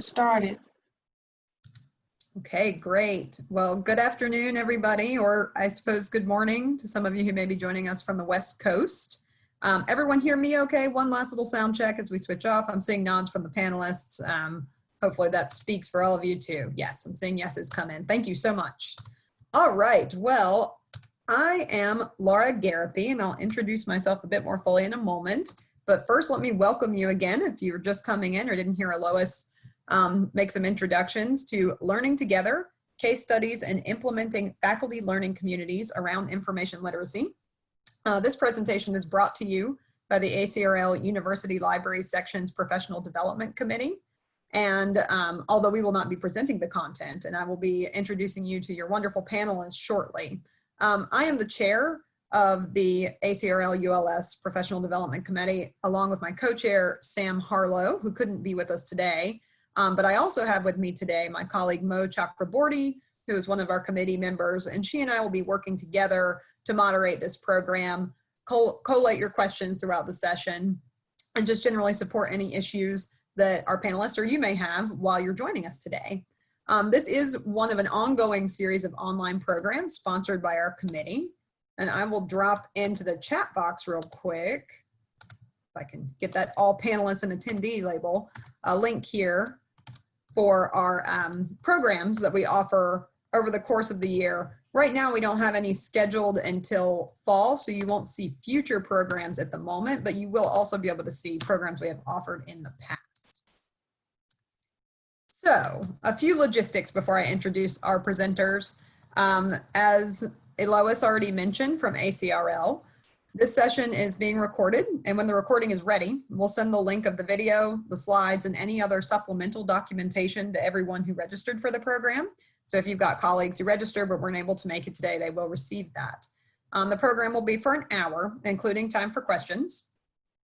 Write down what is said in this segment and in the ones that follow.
Started. Okay, great. Well, good afternoon, everybody, or I suppose good morning to some of you who may be joining us from the West Coast. Everyone hear me okay? One last little sound check as we switch off. I'm seeing nods from the panelists. Hopefully that speaks for all of you too. Yes, I'm seeing yeses come in. Thank you so much. All right, well, I am Laura Garapi, and I'll introduce myself a bit more fully in a moment. But first, let me welcome you again if you're just coming in or didn't hear Lois make some introductions to Learning Together, Case Studies and Implementing Faculty Learning Communities Around Information Literacy. This presentation is brought to you by the ACRL University Library Section's Professional Development Committee. And although we will not be presenting the content, and I will be introducing you to your wonderful panelists shortly. I am the chair of the ACRL ULS Professional Development Committee, along with my co-chair, Sam Harlow, who couldn't be with us today. But I also have with me today my colleague Mo Chakraborty, who is one of our committee members, and she and I will be working together to moderate this program, collate your questions throughout the session, and just generally support any issues that our panelists or you may have while you're joining us today. This is one of an ongoing series of online programs sponsored by our committee, and I will drop into the chat box real quick, if I can get that all panelists and attendee label, a link here for our programs that we offer over the course of the year. Right now, we don't have any scheduled until fall, so you won't see future programs at the moment, but you will also be able to see programs we have offered in the past. So, a few logistics before I introduce our presenters. As Lois already mentioned from ACRL, this session is being recorded, and when the recording is ready, we'll send the link of the video, the slides, and any other supplemental documentation to everyone who registered for the program. So if you've got colleagues who registered but weren't able to make it today, they will receive that. The program will be for an hour, including time for questions.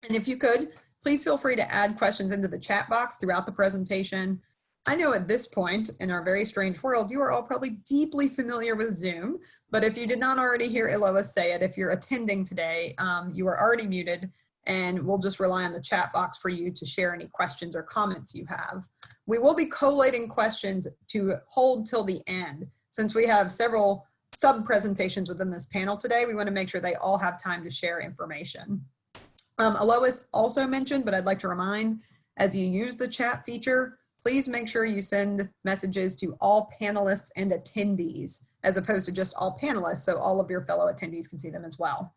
And if you could, please feel free to add questions into the chat box throughout the presentation. I know at this point in our very strange world, you are all probably deeply familiar with Zoom, but if you did not already hear Lois say it, if you're attending today, you are already muted, and we'll just rely on the chat box for you to share any questions or comments you have. We will be collating questions to hold till the end. Since we have several sub-presentations within this panel today, we want to make sure they all have time to share information. Lois also mentioned, but I'd like to remind, as you use the chat feature, please make sure you send messages to all panelists and attendees, as opposed to just all panelists, so all of your fellow attendees can see them as well.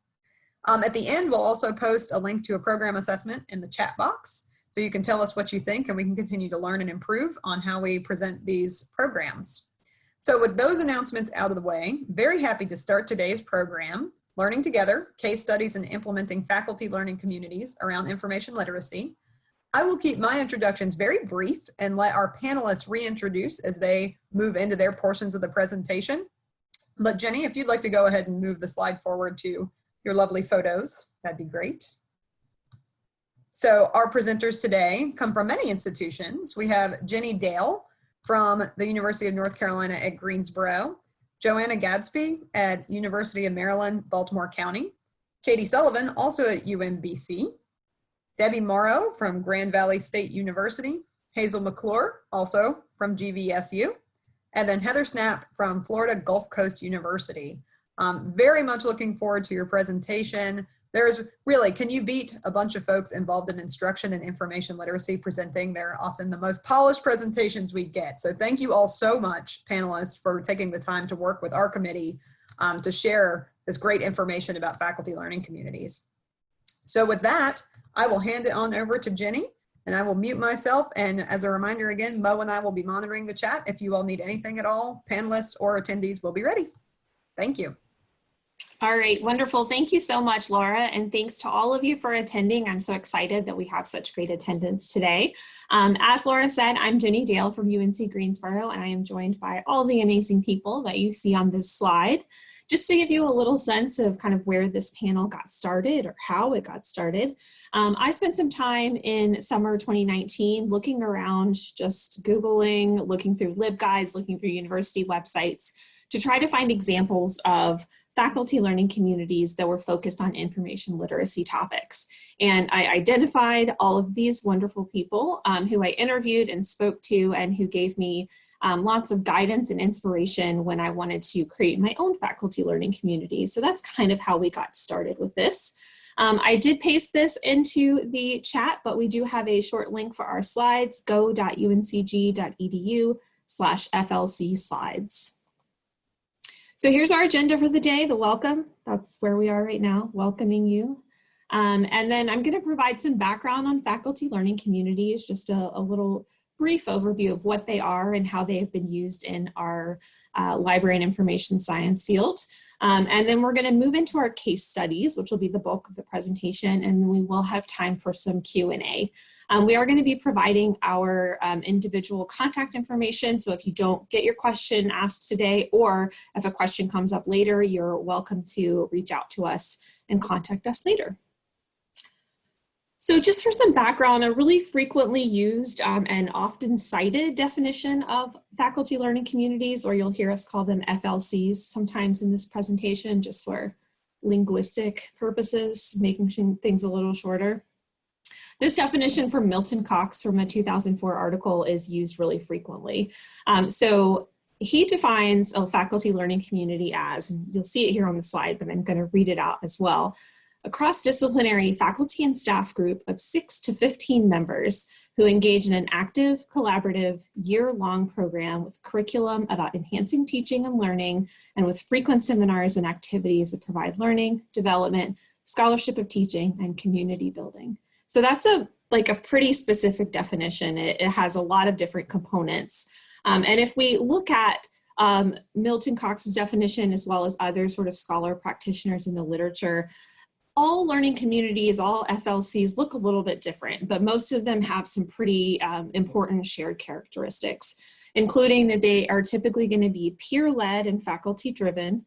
At the end, we'll also post a link to a program assessment in the chat box, so you can tell us what you think, and we can continue to learn and improve on how we present these programs. So with those announcements out of the way, very happy to start today's program, Learning Together, Case Studies and Implementing Faculty Learning Communities Around Information Literacy. I will keep my introductions very brief and let our panelists reintroduce as they move into their portions of the presentation. But Jenny, if you'd like to go ahead and move the slide forward to your lovely photos, that'd be great. So our presenters today come from many institutions. We have Jenny Dale from the University of North Carolina at Greensboro, Joanna Gadsby at University of Maryland, Baltimore County, Katie Sullivan, also at UMBC, Debbie Morrow from Grand Valley State University, Hazel McClure, also from GVSU, and then Heather Snap from Florida Gulf Coast University. Very much looking forward to your presentation. There's really, can you beat a bunch of folks involved in instruction and information literacy presenting? They're often the most polished presentations we get. So thank you all so much, panelists, for taking the time to work with our committee to share this great information about faculty learning communities. So with that, I will hand it on over to Jenny, and I will mute myself. And as a reminder again, Mo and I will be monitoring the chat. If you all need anything at all, panelists or attendees will be ready. Thank you. All right, wonderful. Thank you so much, Laura, and thanks to all of you for attending. I'm so excited that we have such great attendance today. As Laura said, I'm Jenny Dale from UNC Greensboro, and I am joined by all the amazing people that you see on this slide. Just to give you a little sense of kind of where this panel got started or how it got started, I spent some time in summer 2019 looking around, just Googling, looking through LibGuides, looking through university websites to try to find examples of faculty learning communities that were focused on information literacy topics. And I identified all of these wonderful people who I interviewed and spoke to and who gave me lots of guidance and inspiration when I wanted to create my own faculty learning community. So that's kind of how we got started with this. I did paste this into the chat, but we do have a short link for our slides, go.uncg.edu/FLC slides. So here's our agenda for the day, the welcome. That's where we are right now, welcoming you. And then I'm going to provide some background on faculty learning communities, just a little brief overview of what they are and how they have been used in our library and information science field. And then we're going to move into our case studies, which will be the bulk of the presentation, and we will have time for some Q&A. We are going to be providing our individual contact information, so if you don't get your question asked today, or if a question comes up later, you're welcome to reach out to us and contact us later. So just for some background, a really frequently used and often cited definition of faculty learning communities, or you'll hear us call them FLCs sometimes in this presentation, just for linguistic purposes, making things a little shorter. This definition from Milton Cox from a 2004 article is used really frequently. So he defines a faculty learning community as, and you'll see it here on the slide, but I'm going to read it out as well, a cross-disciplinary faculty and staff group of 6 to 15 members who engage in an active, collaborative, year-long program with curriculum about enhancing teaching and learning, and with frequent seminars and activities that provide learning, development, scholarship of teaching, and community building. So that's a pretty specific definition. It has a lot of different components. And if we look at Milton Cox's definition, as well as other sort of scholar practitioners in the literature, all learning communities, all FLCs look a little bit different, but most of them have some pretty important shared characteristics, including that they are typically going to be peer-led and faculty-driven,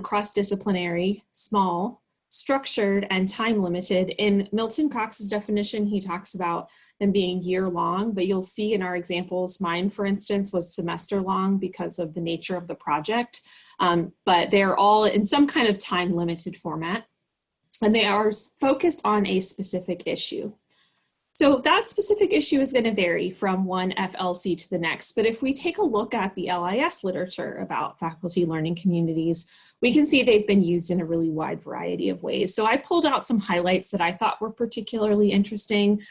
cross-disciplinary, small, structured, and time-limited. In Milton Cox's definition, he talks about them being year-long, but you'll see in our examples, mine, for instance, was semester-long because of the nature of the project, but they're all in some kind of time-limited format. And they are focused on a specific issue. So that specific issue is going to vary from one FLC to the next. But if we take a look at the LIS literature about faculty learning communities, we can see they've been used in a really wide variety of ways. So I pulled out some highlights that I thought were particularly interesting.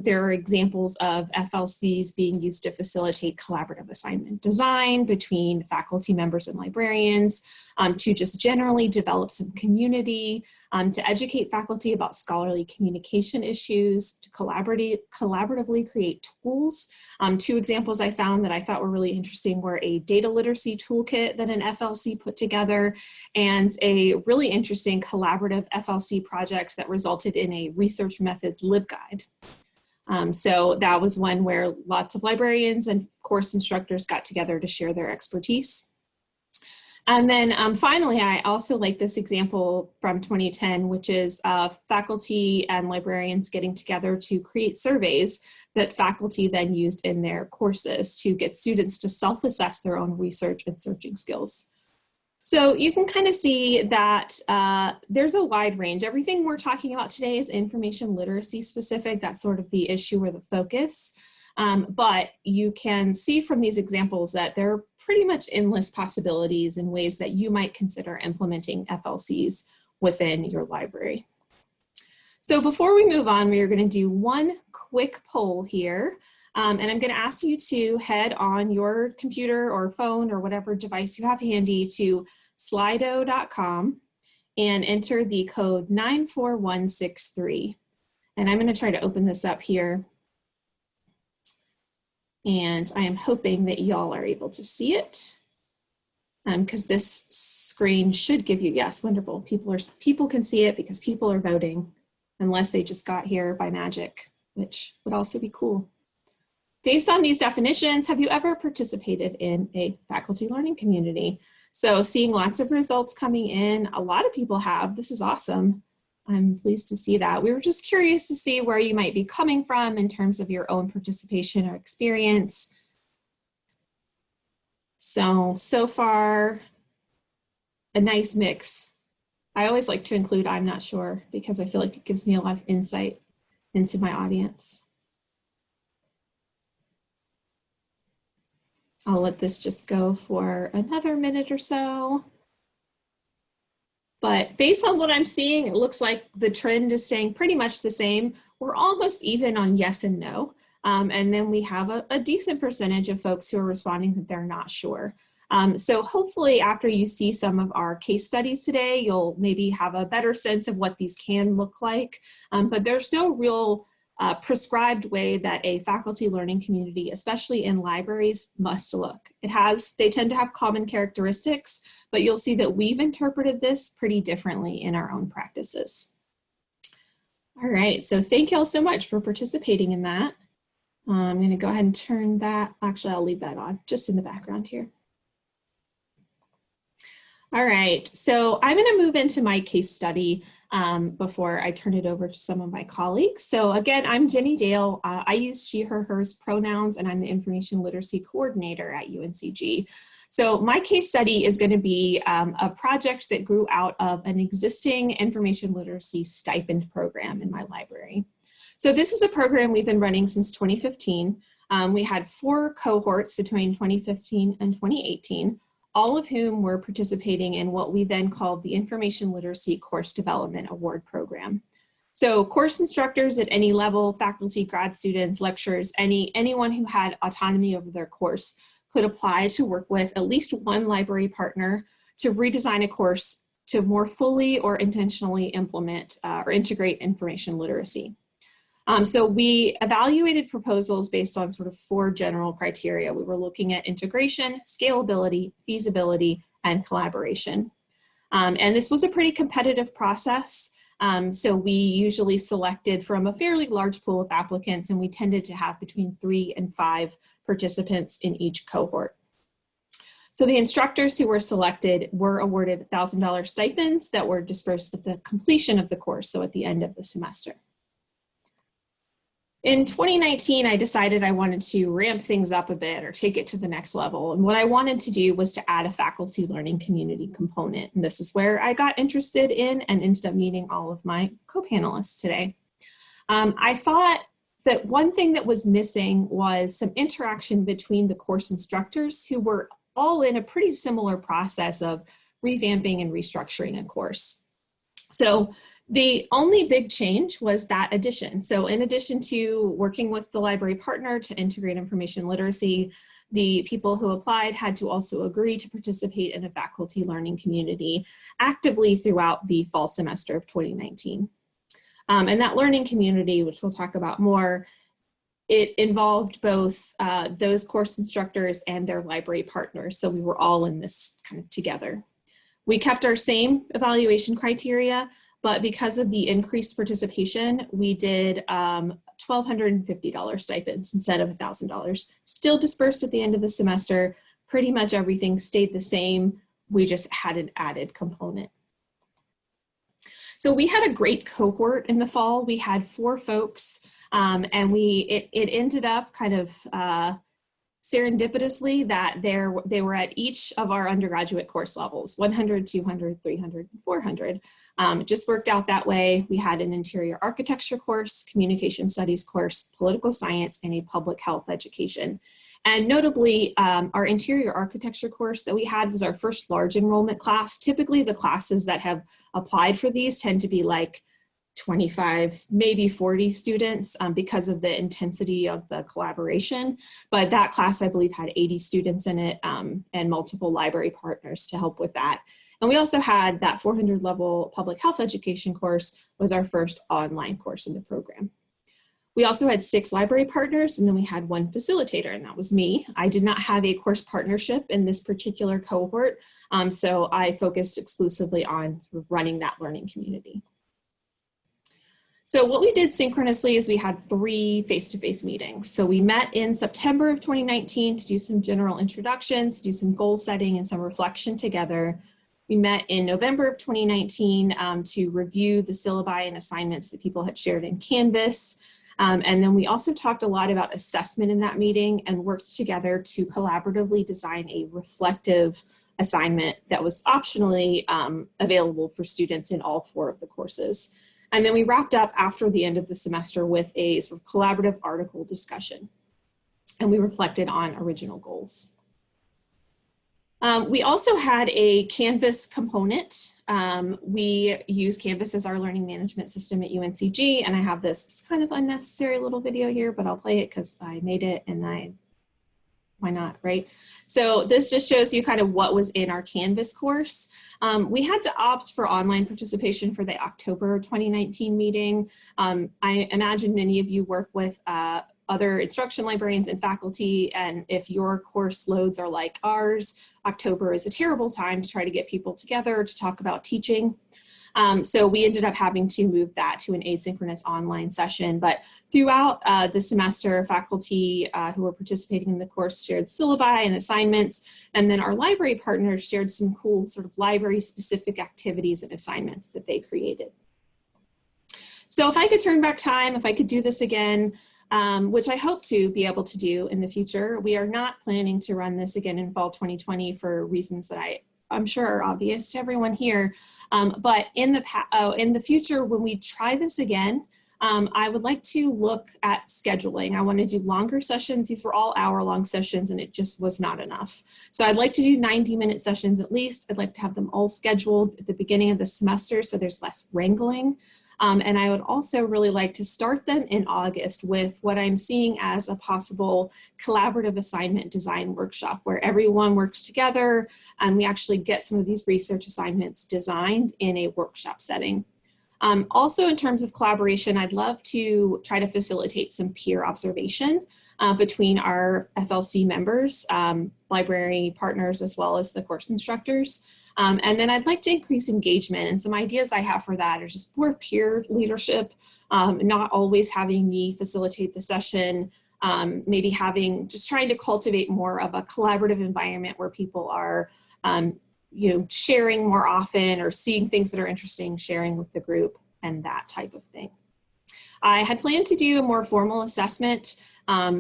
There are examples of FLCs being used to facilitate collaborative assignment design between faculty members and librarians, to just generally develop some community, to educate faculty about scholarly communication issues, to collaboratively create tools. Two examples I found that I thought were really interesting were a data literacy toolkit that an FLC put together, and a really interesting collaborative FLC project that resulted in a research methods LibGuide. So that was one where lots of librarians and course instructors got together to share their expertise. And then finally, I also like this example from 2010, which is faculty and librarians getting together to create surveys that faculty then used in their courses to get students to self-assess their own research and searching skills. So you can kind of see that there's a wide range. Everything we're talking about today is information literacy specific. That's sort of the issue or the focus. But you can see from these examples that there are pretty much endless possibilities in ways that you might consider implementing FLCs within your library. So before we move on, we are going to do one quick poll here. And I'm going to ask you to head on your computer or phone or whatever device you have handy to slido.com and enter the code 94163. And I'm going to try to open this up here. And I am hoping that y'all are able to see it, because this screen should give you, yes, wonderful. People can see it because people are voting, unless they just got here by magic, which would also be cool. Based on these definitions, have you ever participated in a faculty learning community? So seeing lots of results coming in, a lot of people have. This is awesome. I'm pleased to see that. We were just curious to see where you might be coming from in terms of your own participation or experience. So far, a nice mix. I always like to include I'm not sure because I feel like it gives me a lot of insight into my audience. I'll let this just go for another minute or so. But based on what I'm seeing, it looks like the trend is staying pretty much the same. We're almost even on yes and no. And then we have a decent percentage of folks who are responding that they're not sure. So hopefully after you see some of our case studies today, you'll maybe have a better sense of what these can look like. But there's no real prescribed way that a faculty learning community, especially in libraries, must look. They tend to have common characteristics, but you'll see that we've interpreted this pretty differently in our own practices. All right, so thank you all so much for participating in that. I'm going to go ahead and turn that, actually I'll leave that on just in the background here. All right, so I'm going to move into my case study before I turn it over to some of my colleagues. So again, I'm Jenny Dale. I use she, her, hers pronouns, and I'm the Information Literacy Coordinator at UNCG. So my case study is going to be a project that grew out of an existing information literacy stipend program in my library. So this is a program we've been running since 2015. We had 4 cohorts between 2015 and 2018. All of whom were participating in what we then called the Information Literacy Course Development Award Program. So course instructors at any level, faculty, grad students, lecturers, anyone who had autonomy over their course could apply to work with at least one library partner to redesign a course to more fully or intentionally implement or integrate information literacy. So we evaluated proposals based on sort of 4 general criteria. We were looking at integration, scalability, feasibility, and collaboration. And this was a pretty competitive process. So we usually selected from a fairly large pool of applicants, and we tended to have between 3 and 5 participants in each cohort. So the instructors who were selected were awarded $1,000 stipends that were dispersed with the completion of the course, so at the end of the semester. In 2019, I decided I wanted to ramp things up a bit or take it to the next level. And what I wanted to do was to add a faculty learning community component. And this is where I got interested in and ended up meeting all of my co-panelists today. I thought that one thing that was missing was some interaction between the course instructors who were all in a pretty similar process of revamping and restructuring a course. So the only big change was that addition. So in addition to working with the library partner to integrate information literacy, the people who applied had to also agree to participate in a faculty learning community actively throughout the fall semester of 2019. And that learning community, which we'll talk about more, it involved both those course instructors and their library partners. So we were all in this kind of together. We kept our same evaluation criteria, but because of the increased participation, we did $1,250 stipends instead of $1,000. Still dispersed at the end of the semester. Pretty much everything stayed the same. We just had an added component. So we had a great cohort in the fall. We had 4 folks, and it ended up kind of serendipitously that they were at each of our undergraduate course levels, 100, 200, 300, and 400. It just worked out that way. We had an interior architecture course, communication studies course, political science, and a public health education. And notably, our interior architecture course that we had was our first large enrollment class. Typically, the classes that have applied for these tend to be like 25, maybe 40 students because of the intensity of the collaboration. But that class, I believe, had 80 students in it and multiple library partners to help with that. And we also had that 400 level public health education course was our first online course in the program. We also had 6 library partners, and then we had 1 facilitator, and that was me. I did not have a course partnership in this particular cohort, so I focused exclusively on running that learning community. So what we did synchronously is we had 3 face-to-face meetings. So we met in September of 2019 to do some general introductions, do some goal setting and some reflection together. We met in November of 2019 to review the syllabi and assignments that people had shared in Canvas. And then we also talked a lot about assessment in that meeting and worked together to collaboratively design a reflective assignment that was optionally available for students in all 4 of the courses. And then we wrapped up after the end of the semester with a sort of collaborative article discussion. And we reflected on original goals. We also had a Canvas component. We use Canvas as our learning management system at UNCG, and I have this kind of unnecessary little video here, but I'll play it because I made it and why not, right? So this just shows you kind of what was in our Canvas course. We had to opt for online participation for the October 2019 meeting. I imagine many of you work with other instruction librarians and faculty, and if your course loads are like ours, October is a terrible time to try to get people together to talk about teaching. So we ended up having to move that to an asynchronous online session, but throughout the semester, faculty who were participating in the course shared syllabi and assignments, and then our library partners shared some cool sort of library-specific activities and assignments that they created. So if I could turn back time, if I could do this again, which I hope to be able to do in the future. We are not planning to run this again in fall 2020 for reasons that I'm sure are obvious to everyone here. But in the future, when we try this again, I would like to look at scheduling. I want to do longer sessions. These were all hour-long sessions, and it just was not enough. So I'd like to do 90-minute sessions at least. I'd like to have them all scheduled at the beginning of the semester so there's less wrangling. And I would also really like to start them in August with what I'm seeing as a possible collaborative assignment design workshop where everyone works together and we actually get some of these research assignments designed in a workshop setting. Also, in terms of collaboration, I'd love to try to facilitate some peer observation between our FLC members, library partners, as well as the course instructors. And then I'd like to increase engagement, and some ideas I have for that are just more peer leadership, not always having me facilitate the session, maybe just trying to cultivate more of a collaborative environment where people are sharing more often or seeing things that are interesting, sharing with the group and that type of thing. I had planned to do a more formal assessment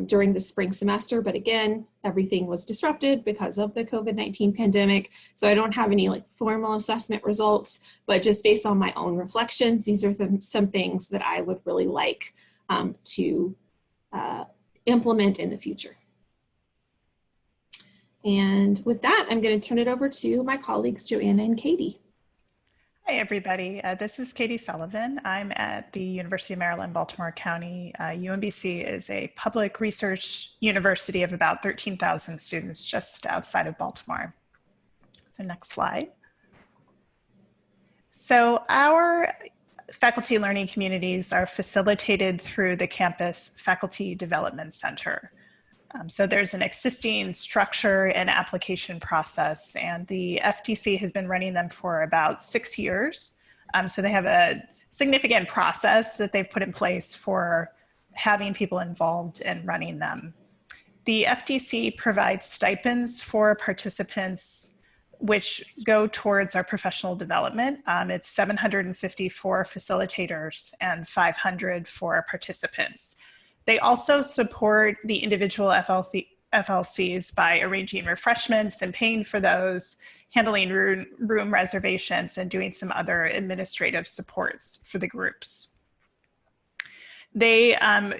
during the spring semester, but again, everything was disrupted because of the COVID-19 pandemic. So I don't have any formal assessment results, but just based on my own reflections, these are some things that I would really like to implement in the future. And with that, I'm going to turn it over to my colleagues, Joanna and Katie. Hi, everybody. This is Katie Sullivan. I'm at the University of Maryland, Baltimore County. UMBC is a public research university of about 13,000 students just outside of Baltimore. So next slide. So our faculty learning communities are facilitated through the campus Faculty Development Center. So there's an existing structure and application process, and the FDC has been running them for about 6 years. So they have a significant process that they've put in place for having people involved in running them. The FDC provides stipends for participants which go towards our professional development. It's $750 for facilitators and $500 for participants. They also support the individual FLCs by arranging refreshments and paying for those, handling room reservations, and doing some other administrative supports for the groups. They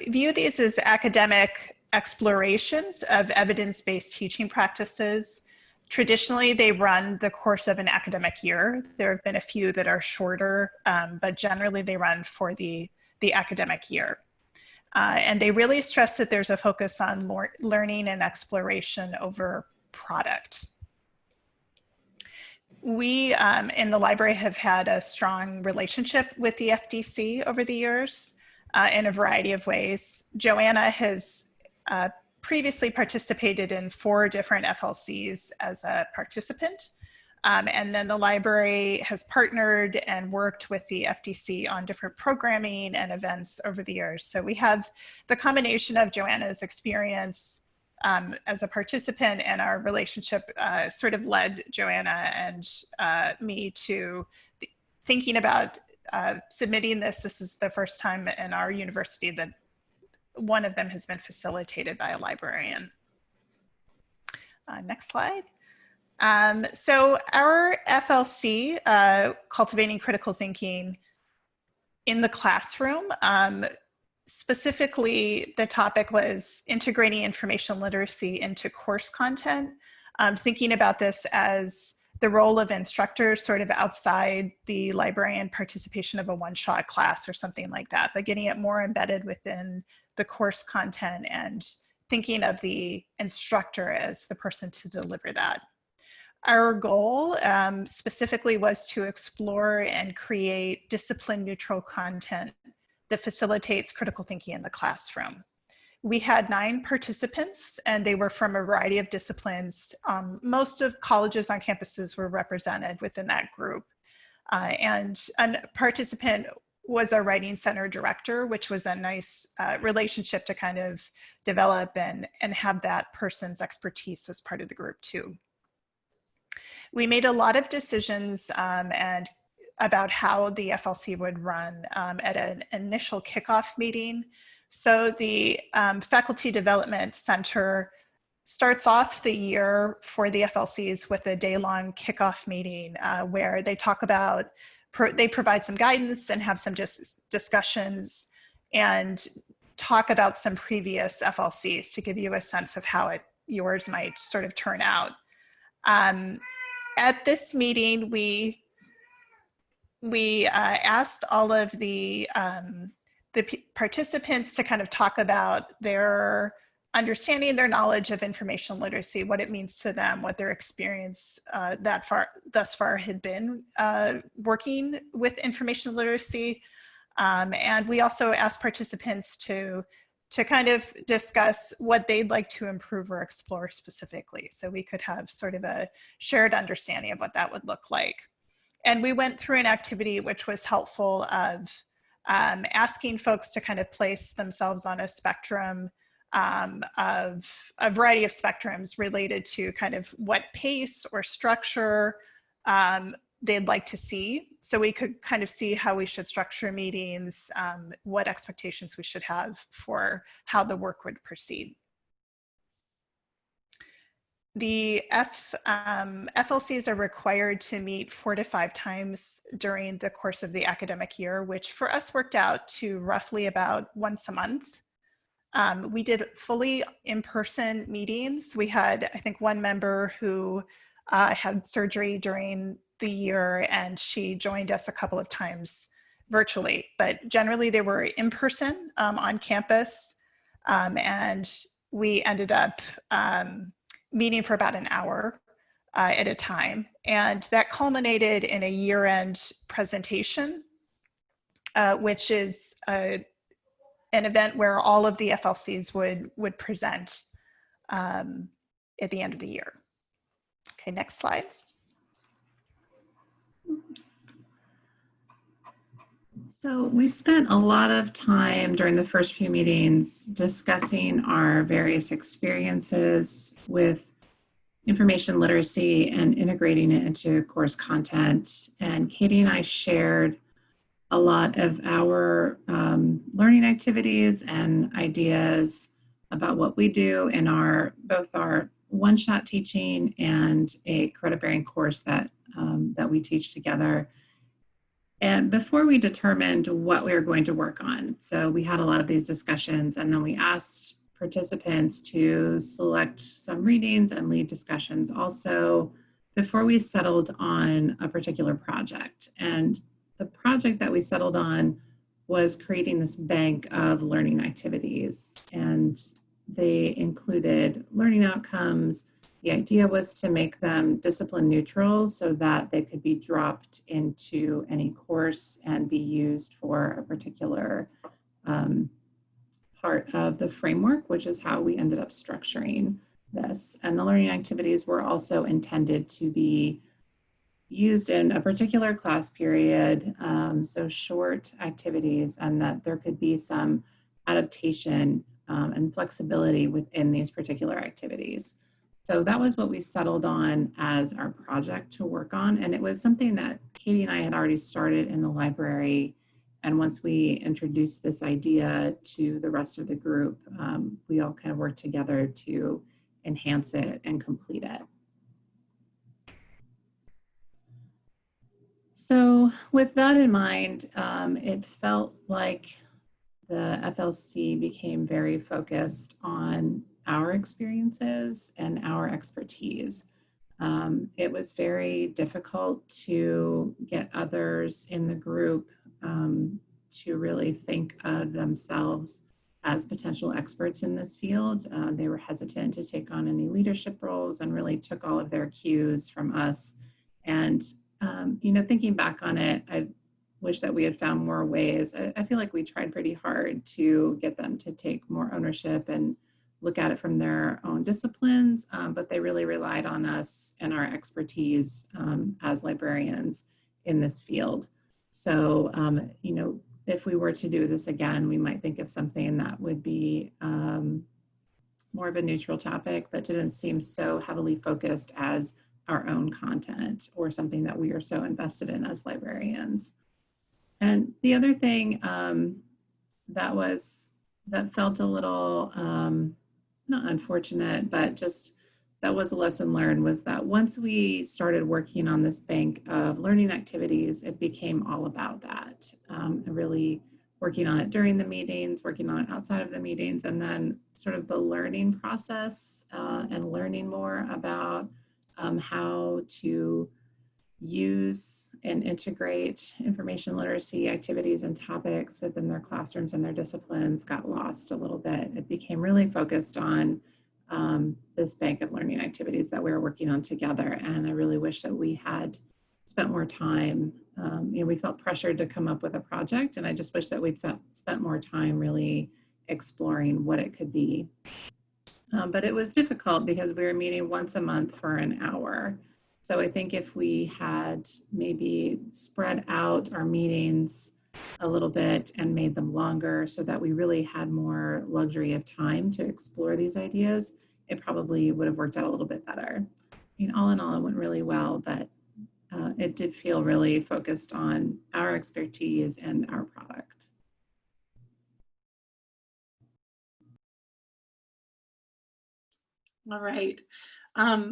view these as academic explorations of evidence-based teaching practices. Traditionally, they run the course of an academic year. There have been a few that are shorter, but generally they run for the academic year. And they really stress that there's a focus on learning and exploration over product. We in the library have had a strong relationship with the FDC over the years in a variety of ways. Joanna has previously participated in 4 different FLCs as a participant. And then the library has partnered and worked with the FDC on different programming and events over the years. So we have the combination of Joanna's experience as a participant, and our relationship sort of led Joanna and me to thinking about submitting this. This is the first time in our university that one of them has been facilitated by a librarian. Next slide. So our FLC, Cultivating Critical Thinking in the Classroom, specifically the topic was integrating information literacy into course content, thinking about this as the role of instructors sort of outside the librarian participation of a one-shot class or something like that, but getting it more embedded within the course content and thinking of the instructor as the person to deliver that. Our goal specifically was to explore and create discipline-neutral content that facilitates critical thinking in the classroom. We had 9 participants, and they were from a variety of disciplines. Most of colleges on campuses were represented within that group. And a participant was our Writing Center director, which was a nice relationship to kind of develop and have that person's expertise as part of the group too. We made a lot of decisions and about how the FLC would run at an initial kickoff meeting. So the Faculty Development Center starts off the year for the FLCs with a day-long kickoff meeting where they talk about, they provide some guidance and have some discussions and talk about some previous FLCs to give you a sense of how yours might sort of turn out. At this meeting, we asked all of the participants to kind of talk about their understanding, their knowledge of information literacy, what it means to them, what their experience thus far had been working with information literacy. And we also asked participants to kind of discuss what they'd like to improve or explore specifically. So we could have sort of a shared understanding of what that would look like. And we went through an activity which was helpful of asking folks to kind of place themselves on a spectrum of a variety of spectrums related to kind of what pace or structure they'd like to see. So we could kind of see how we should structure meetings, what expectations we should have for how the work would proceed. The FLCs are required to meet 4 to 5 times during the course of the academic year, which for us worked out to roughly about once a month. We did fully in-person meetings. We had, I think, one member who had surgery during the year, and she joined us a couple of times virtually, but generally they were in person on campus, and we ended up meeting for about an hour at a time, and that culminated in a year-end presentation, which is an event where all of the FLCs would present at the end of the year. Okay, next slide. So we spent a lot of time during the first few meetings discussing our various experiences with information literacy and integrating it into course content. And Katie and I shared a lot of our learning activities and ideas about what we do in both our one-shot teaching and a credit-bearing course that we teach together. And before we determined what we were going to work on, so we had a lot of these discussions, and then we asked participants to select some readings and lead discussions also before we settled on a particular project. And the project that we settled on was creating this bank of learning activities, and they included learning outcomes. The idea was to make them discipline neutral so that they could be dropped into any course and be used for a particular part of the framework, which is how we ended up structuring this. And the learning activities were also intended to be used in a particular class period, so short activities, and that there could be some adaptation and flexibility within these particular activities. So that was what we settled on as our project to work on. And it was something that Katie and I had already started in the library. And once we introduced this idea to the rest of the group, we all kind of worked together to enhance it and complete it. So with that in mind, it felt like the FLC became very focused on our experiences and our expertise. It was very difficult to get others in the group to really think of themselves as potential experts in this field. They were hesitant to take on any leadership roles and really took all of their cues from us. And, thinking back on it, I wish that we had found more ways. I feel like we tried pretty hard to get them to take more ownership and look at it from their own disciplines, but they really relied on us and our expertise as librarians in this field. So, if we were to do this again, we might think of something that would be more of a neutral topic that didn't seem so heavily focused as our own content or something that we are so invested in as librarians. And the other thing that felt a little, not unfortunate, but just that was a lesson learned, was that once we started working on this bank of learning activities, it became all about that. And really working on it during the meetings, working on it outside of the meetings, and then sort of the learning process and learning more about how to use and integrate information literacy activities and topics within their classrooms and their disciplines got lost a little bit. It became really focused on this bank of learning activities that we were working on together. And I really wish that we had spent more time. We felt pressured to come up with a project, and I just wish that we'd spent more time really exploring what it could be. But it was difficult because we were meeting once a month for an hour. So I think if we had maybe spread out our meetings a little bit and made them longer so that we really had more luxury of time to explore these ideas, it probably would have worked out a little bit better. All in all, it went really well, but it did feel really focused on our expertise and our product. All right.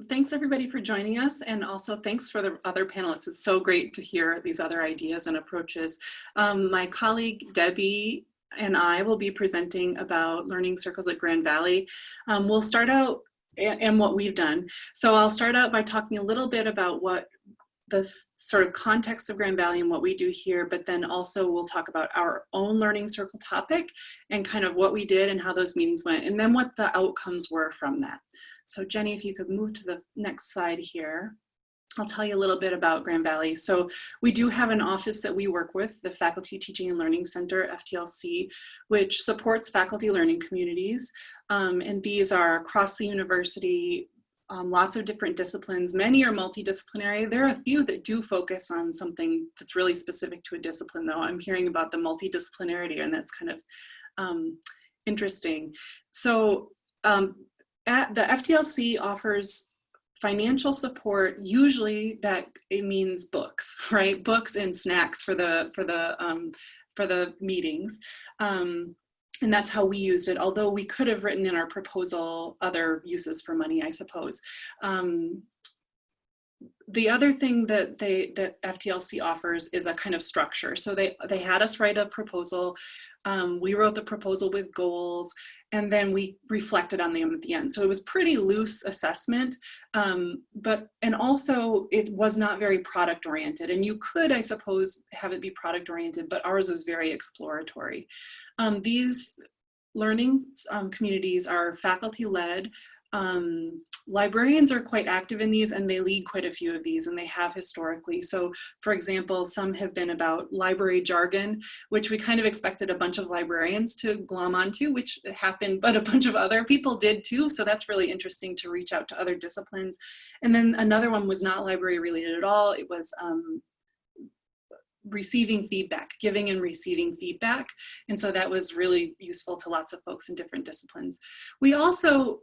Thanks everybody for joining us, and also thanks for the other panelists. It's so great to hear these other ideas and approaches. My colleague Debbie and I will be presenting about learning circles at Grand Valley. We'll start out and what we've done. So I'll start out by talking a little bit about what the sort of context of Grand Valley and what we do here, but then also we'll talk about our own learning circle topic and kind of what we did and how those meetings went, and then what the outcomes were from that. So Jenny, if you could move to the next slide here. I'll tell you a little bit about Grand Valley. So we do have an office that we work with, the Faculty Teaching and Learning Center, FTLC, which supports faculty learning communities. And these are across the university, lots of different disciplines. Many are multidisciplinary. There are a few that do focus on something that's really specific to a discipline, though. I'm hearing about the multidisciplinarity, and that's kind of interesting. So at the FTLC offers financial support. Usually that it means books, right? Books and snacks for the meetings. And that's how we used it, although we could have written in our proposal other uses for money, I suppose. The other thing that FTLC offers is a kind of structure. So they had us write a proposal. We wrote the proposal with goals, and then we reflected on them at the end. So it was pretty loose assessment, and also it was not very product oriented. And you could, I suppose, have it be product oriented, but ours was very exploratory. These learning communities are faculty led. Librarians are quite active in these, and they lead quite a few of these, and they have historically. So for example, some have been about library jargon, which we kind of expected a bunch of librarians to glom onto, which happened, but a bunch of other people did too. So that's really interesting to reach out to other disciplines. And then another one was not library related at all. It was receiving feedback, giving and receiving feedback. And so that was really useful to lots of folks in different disciplines. We also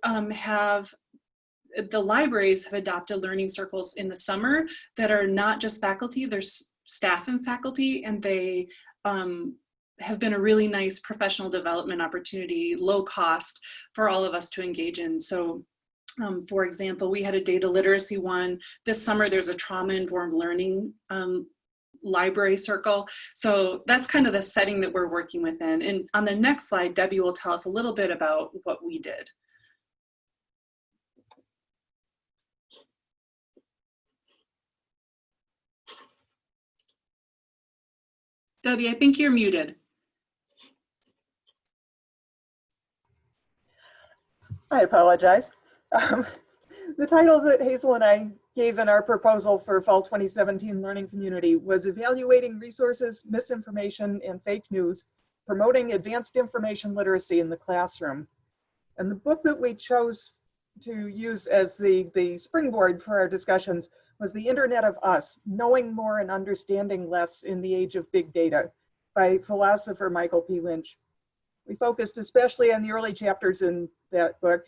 the libraries have adopted learning circles in the summer that are not just faculty, there's staff and faculty, and they have been a really nice professional development opportunity, low cost for all of us to engage in. So for example, we had a data literacy one. This summer there's a trauma-informed learning library circle. So that's kind of the setting that we're working within. And on the next slide, Debbie will tell us a little bit about what we did. Debbie, I think you're muted. I apologize. The title that Hazel and I gave in our proposal for Fall 2017 Learning Community was Evaluating Resources, Misinformation, and Fake News, Promoting Advanced Information Literacy in the Classroom. And the book that we chose to use as the springboard for our discussions was The Internet of Us, Knowing More and Understanding Less in the Age of Big Data by philosopher Michael P. Lynch. We focused especially on the early chapters in that book,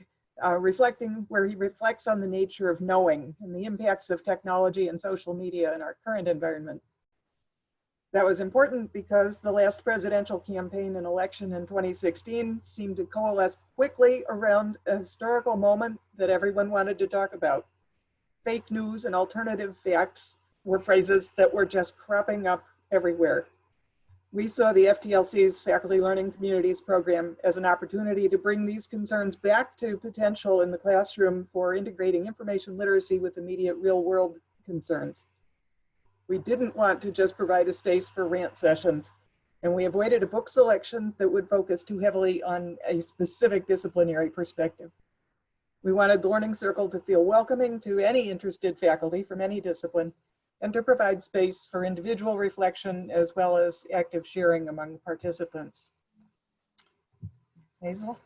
where he reflects on the nature of knowing and the impacts of technology and social media in our current environment. That was important because the last presidential campaign and election in 2016 seemed to coalesce quickly around a historical moment that everyone wanted to talk about. Fake news and alternative facts were phrases that were just cropping up everywhere. We saw the FTLC's Faculty Learning Communities program as an opportunity to bring these concerns back to potential in the classroom for integrating information literacy with immediate real-world concerns. We didn't want to just provide a space for rant sessions, and we avoided a book selection that would focus too heavily on a specific disciplinary perspective. We wanted the Learning Circle to feel welcoming to any interested faculty from any discipline, and to provide space for individual reflection as well as active sharing among participants. Hazel?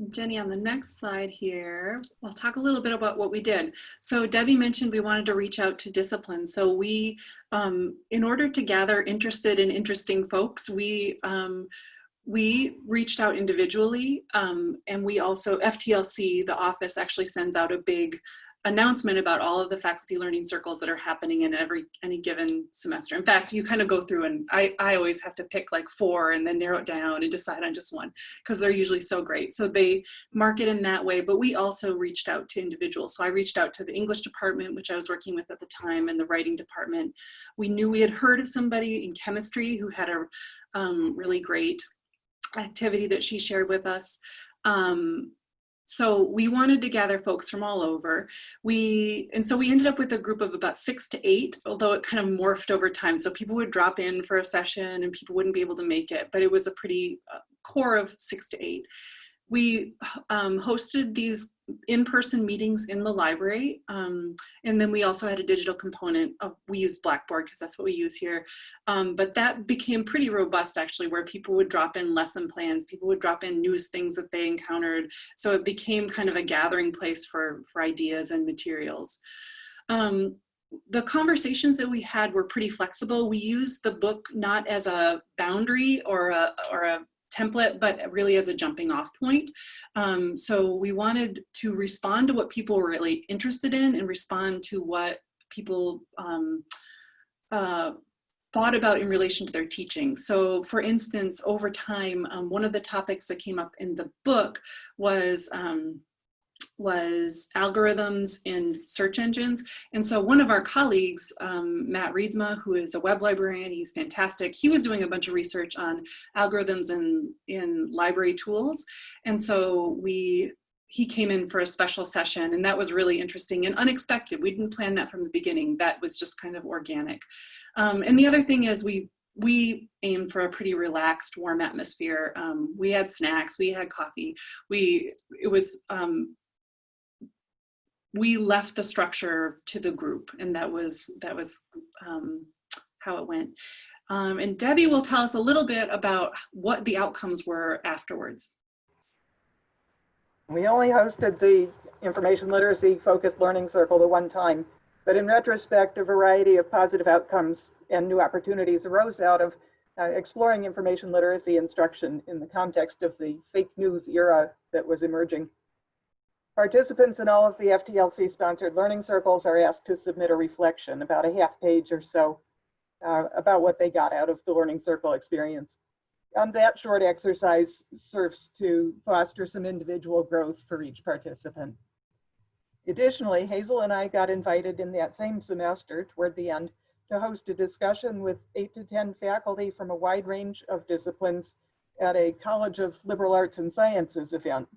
Jenny, on the next slide here, I'll talk a little bit about what we did. So Debbie mentioned we wanted to reach out to disciplines. So we, in order to gather interested and interesting folks, we reached out individually, and we also, FTLC, the office, actually sends out a big announcement about all of the faculty learning circles that are happening in any given semester. In fact, you kind of go through, and I always have to pick like 4 and then narrow it down and decide on just one, because they're usually so great. So they mark it in that way, but we also reached out to individuals. So I reached out to the English department, which I was working with at the time, and the writing department. We knew we had heard of somebody in chemistry who had a really great activity that she shared with us. So we wanted to gather folks from all over. And so we ended up with a group of about 6 to 8, although it kind of morphed over time. So people would drop in for a session and people wouldn't be able to make it, but it was a pretty core of 6 to 8. We hosted these in-person meetings in the library, and then we also had a digital component we use Blackboard because that's what we use here, but that became pretty robust actually, where people would drop in lesson plans, people would drop in news things that they encountered, so it became kind of a gathering place for ideas and materials. The conversations that we had were pretty flexible. We used the book not as a boundary or a template, but really as a jumping off point. So we wanted to respond to what people were really interested in and respond to what people thought about in relation to their teaching. So for instance, over time, one of the topics that came up in the book was algorithms in search engines. And so one of our colleagues, Matt Reedsma, who is a web librarian, he's fantastic. He was doing a bunch of research on algorithms in library tools. And so he came in for a special session, and that was really interesting and unexpected. We didn't plan that from the beginning. That was just kind of organic. And the other thing is we aimed for a pretty relaxed, warm atmosphere. We had snacks, we had coffee. We left the structure to the group, and that was how it went. And Debbie will tell us a little bit about what the outcomes were afterwards. We only hosted the information literacy focused learning circle the one time, but in retrospect, a variety of positive outcomes and new opportunities arose out of exploring information literacy instruction in the context of the fake news era that was emerging. Participants in all of the FTLC sponsored learning circles are asked to submit a reflection, about a half page or so, about what they got out of the learning circle experience. And that short exercise serves to foster some individual growth for each participant. Additionally, Hazel and I got invited in that same semester toward the end to host a discussion with 8 to 10 faculty from a wide range of disciplines at a College of Liberal Arts and Sciences event.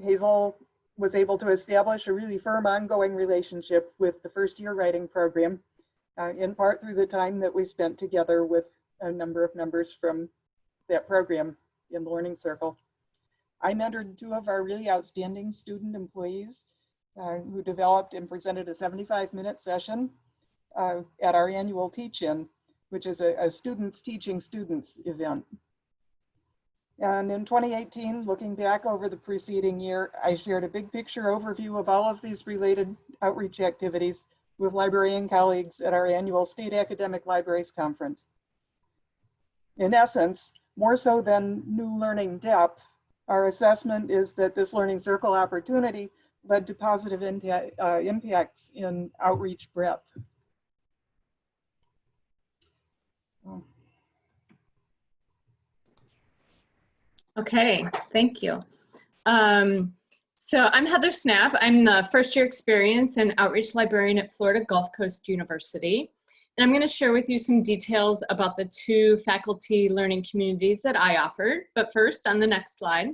Hazel was able to establish a really firm ongoing relationship with the first year writing program, in part through the time that we spent together with a number of members from that program in the Learning Circle. I mentored 2 of our really outstanding student employees who developed and presented a 75-minute session at our annual Teach-In, which is a students teaching students event. And in 2018, looking back over the preceding year, I shared a big picture overview of all of these related outreach activities with librarian colleagues at our annual State Academic Libraries Conference. In essence, more so than new learning depth, our assessment is that this Learning Circle opportunity led to positive impacts in outreach breadth. Okay, thank you. So I'm Heather Snap. I'm the first year experience and outreach librarian at Florida Gulf Coast University. And I'm going to share with you some details about the 2 faculty learning communities that I offered. But first, on the next slide,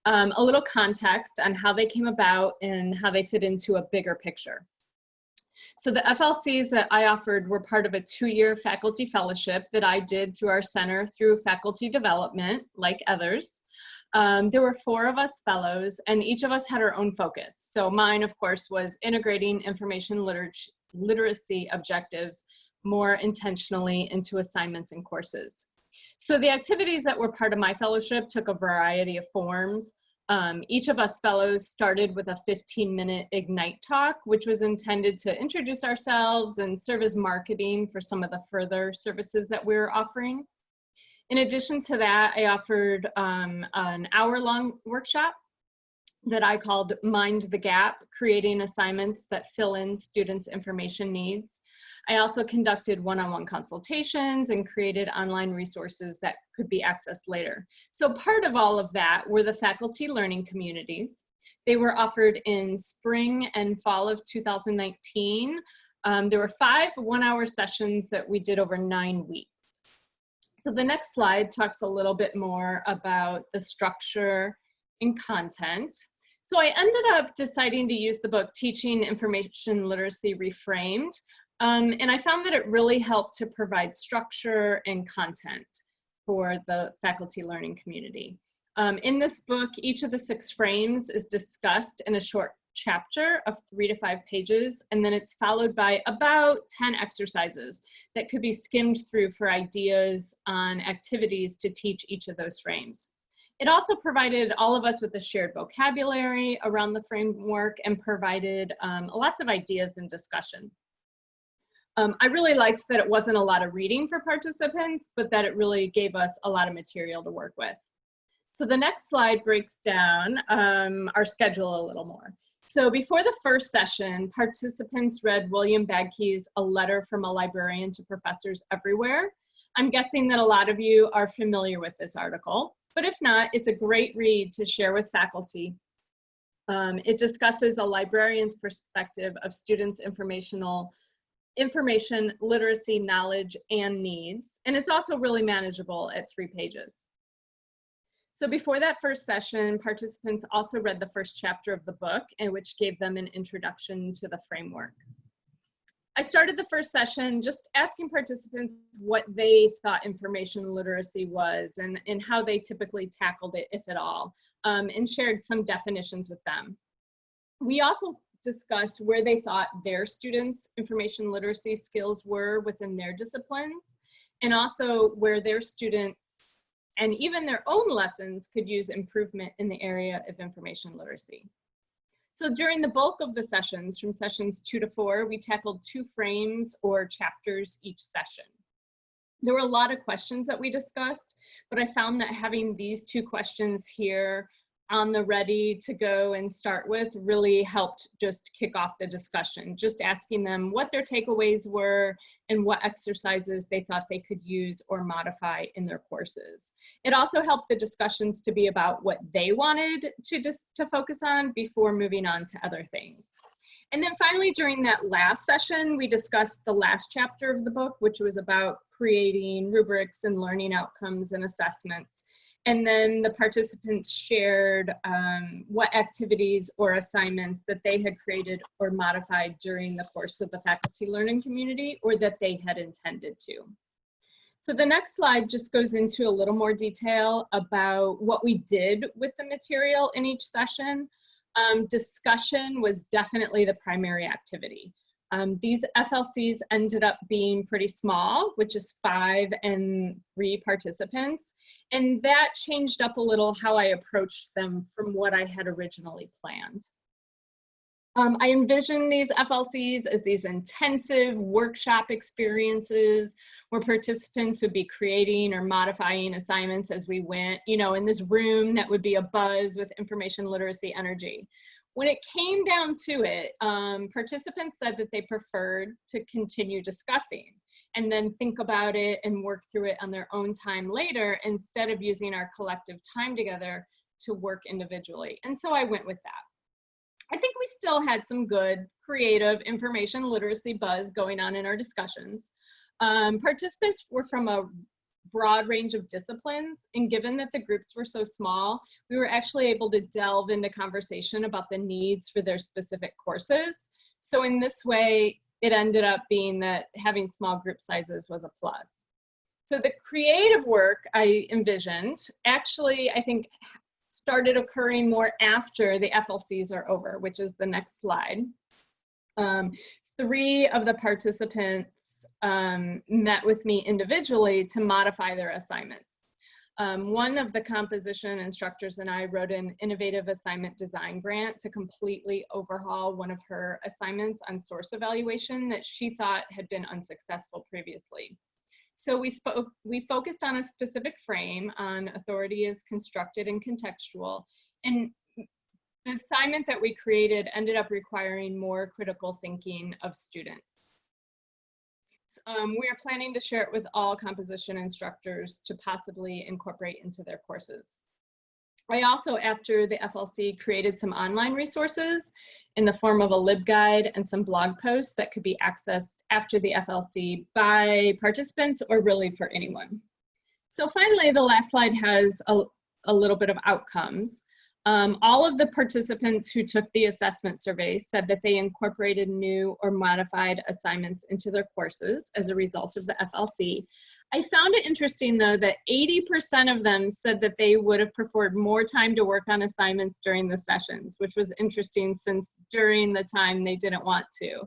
a little context on how they came about and how they fit into a bigger picture. So the FLCs that I offered were part of a 2-year faculty fellowship that I did through our center through faculty development, like others. There were 4 of us fellows, and each of us had our own focus. So mine, of course, was integrating information literacy objectives more intentionally into assignments and courses. So the activities that were part of my fellowship took a variety of forms. Each of us fellows started with a 15-minute Ignite talk, which was intended to introduce ourselves and serve as marketing for some of the further services that we were offering. In addition to that, I offered an hour-long workshop that I called Mind the Gap, creating assignments that fill in students' information needs. I also conducted one-on-one consultations and created online resources that could be accessed later. So part of all of that were the faculty learning communities. They were offered in spring and fall of 2019. There were 5 one-hour sessions that we did over 9 weeks. So the next slide talks a little bit more about the structure and content. So I ended up deciding to use the book Teaching Information Literacy Reframed. And I found that it really helped to provide structure and content for the faculty learning community. In this book, each of the 6 frames is discussed in a short chapter of 3 to 5 pages, and then it's followed by about 10 exercises that could be skimmed through for ideas on activities to teach each of those frames. It also provided all of us with a shared vocabulary around the framework and provided lots of ideas and discussion. I really liked that it wasn't a lot of reading for participants, but that it really gave us a lot of material to work with. So the next slide breaks down our schedule a little more. So before the first session, participants read William Bagke's A Letter from a Librarian to Professors Everywhere. I'm guessing that a lot of you are familiar with this article, but if not, it's a great read to share with faculty. It discusses a librarian's perspective of students' information literacy knowledge and needs, and it's also really manageable at 3 pages. So before that first session, participants also read the first chapter of the book, and which gave them an introduction to the framework. I started the first session just asking participants what they thought information literacy was and how they typically tackled it, if at all, and shared some definitions with them. We also discussed where they thought their students' information literacy skills were within their disciplines, and also where their students and even their own lessons could use improvement in the area of information literacy. So during the bulk of the sessions, from sessions 2 to 4, we tackled 2 frames or chapters each session. There were a lot of questions that we discussed, but I found that having these 2 questions here on the ready to go and start with really helped just kick off the discussion, just asking them what their takeaways were and what exercises they thought they could use or modify in their courses. It also helped the discussions to be about what they wanted to focus on before moving on to other things. And then finally, during that last session, we discussed the last chapter of the book, which was about creating rubrics and learning outcomes and assessments. And then the participants shared what activities or assignments that they had created or modified during the course of the faculty learning community, or that they had intended to. So the next slide just goes into a little more detail about what we did with the material in each session. Discussion was definitely the primary activity. These FLCs ended up being pretty small, which is 5 and 3 participants. And that changed up a little how I approached them from what I had originally planned. I envisioned these FLCs as these intensive workshop experiences where participants would be creating or modifying assignments as we went, you know, in this room that would be abuzz with information literacy energy. When it came down to it, participants said that they preferred to continue discussing and then think about it and work through it on their own time later, instead of using our collective time together to work individually. And so I went with that. I think we still had some good creative information literacy buzz going on in our discussions. Participants were from a broad range of disciplines, and given that the groups were so small, we were actually able to delve into conversation about the needs for their specific courses. So in this way, it ended up being that having small group sizes was a plus. So the creative work I envisioned actually, I think, started occurring more after the FLCs are over, which is the next slide. 3 of the participants met with me individually to modify their assignments. One of the composition instructors and I wrote an innovative assignment design grant to completely overhaul one of her assignments on source evaluation that she thought had been unsuccessful previously. So we focused on a specific frame on authority as constructed and contextual, and the assignment that we created ended up requiring more critical thinking of students. We are planning to share it with all composition instructors to possibly incorporate into their courses. I also, after the FLC, created some online resources in the form of a LibGuide and some blog posts that could be accessed after the FLC by participants or really for anyone. So finally, the last slide has a little bit of outcomes. All of the participants who took the assessment survey said that they incorporated new or modified assignments into their courses as a result of the FLC. I found it interesting, though, that 80% of them said that they would have preferred more time to work on assignments during the sessions, which was interesting since during the time they didn't want to.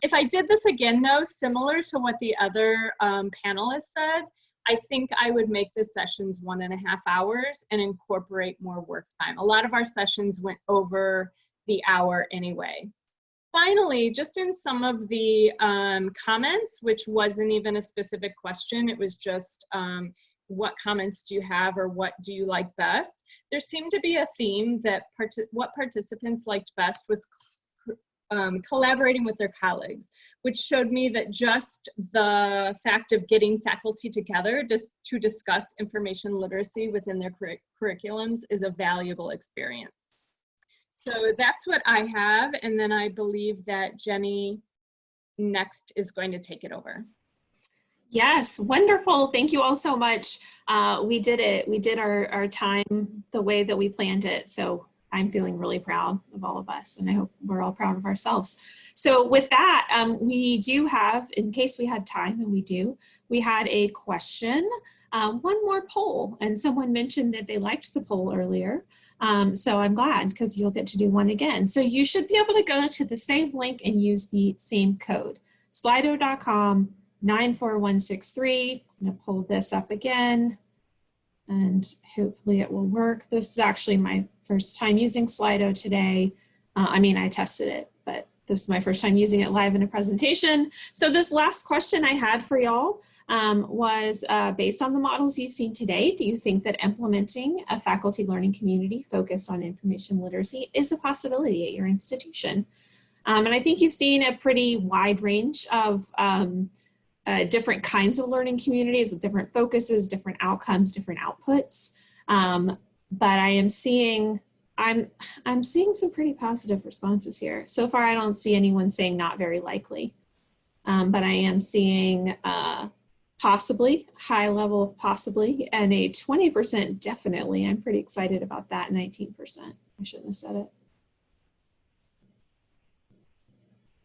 If I did this again, though, similar to what the other panelists said, I think I would make the sessions 1.5 hours and incorporate more work time. A lot of our sessions went over the hour anyway. Finally, just in some of the comments, which wasn't even a specific question, it was just what comments do you have or what do you like best? There seemed to be a theme that what participants liked best was collaborating with their colleagues, which showed me that just the fact of getting faculty together just to discuss information literacy within their curriculums is a valuable experience. So that's what I have, and then I believe that Jenny next is going to take it over. Yes, wonderful. Thank you all so much. We did it. We did our time the way that we planned it. So I'm feeling really proud of all of us, and I hope we're all proud of ourselves. So with that, we do have, in case we had time, and we do, we had a question, one more poll, and someone mentioned that they liked the poll earlier. So I'm glad, because you'll get to do one again. So you should be able to go to the same link and use the same code, slido.com 94163. I'm going to pull this up again, and hopefully it will work. This is actually my first time using Slido today. I mean, I tested it, but this is my first time using it live in a presentation. So this last question I had for y'all was based on the models you've seen today, do you think that implementing a faculty learning community focused on information literacy is a possibility at your institution? And I think you've seen a pretty wide range of different kinds of learning communities with different focuses, different outcomes, different outputs. But I'm seeing some pretty positive responses here. So far, I don't see anyone saying not very likely, but I am seeing possibly, high level of possibly, and a 20% definitely. I'm pretty excited about that. 19%. I shouldn't have said it.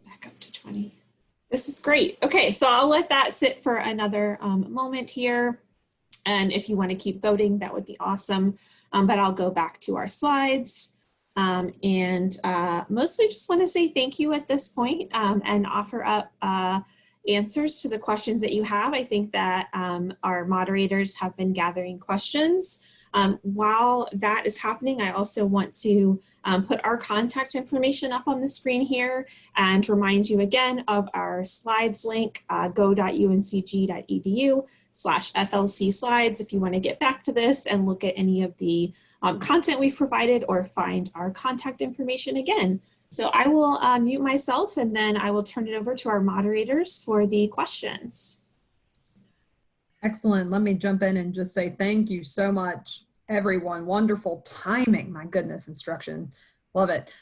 Back up to 20. This is great. Okay, so I'll let that sit for another moment here. And if you want to keep voting, that would be awesome. But I'll go back to our slides. And mostly just want to say thank you at this point, and offer up answers to the questions that you have. I think that our moderators have been gathering questions. While that is happening, I also want to put our contact information up on the screen here and remind you again of our slides link, go.uncg.edu/FLC slides if you want to get back to this and look at any of the content we've provided or find our contact information again. So I will mute myself and then I will turn it over to our moderators for the questions. Excellent. Let me jump in and just say thank you so much, everyone. Wonderful timing. My goodness, instruction. Love it.